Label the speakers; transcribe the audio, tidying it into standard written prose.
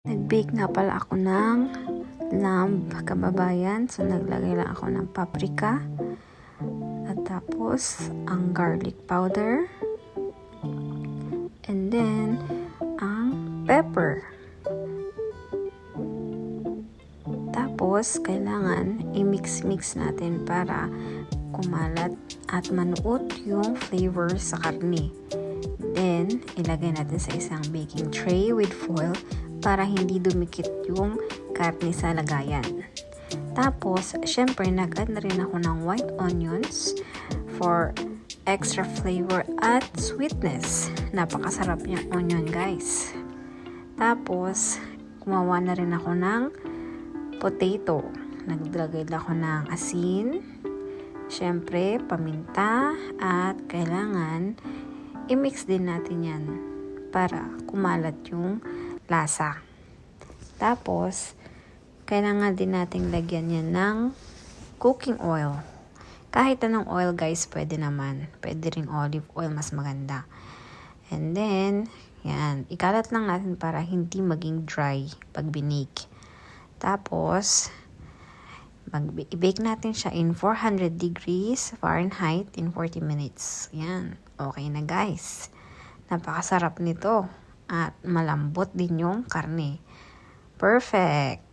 Speaker 1: Nag-bake nga pala ako ng lamb, kababayan. So, naglagay lang ako ng paprika. At tapos, ang garlic powder. And then, ang pepper. Tapos, kailangan i-mix-mix natin para kumalat at manuot yung flavor sa karne. Then, ilagay natin sa isang baking tray with foil para hindi dumikit yung karne sa lagayan. Tapos, syempre, nag-add na rin ako ng white onions for extra flavor at sweetness. Napakasarap niyang onion, guys. Tapos, gumawa na rin ako ng potato. Naglagay ako ng asin, syempre, paminta, at kailangan i-mix din natin yan para kumalat yung lasa. Tapos, kailangan din nating lagyan yan ng cooking oil. Kahit anong oil, guys, pwede naman. Pwede ring olive oil, mas maganda. And then, yan. Ikalat lang natin para hindi maging dry pag binake. Tapos, i-bake natin siya in 400 degrees Fahrenheit in 40 minutes. Yan. Okay na, guys. Napakasarap nito. At malambot din yung karne. Perfect!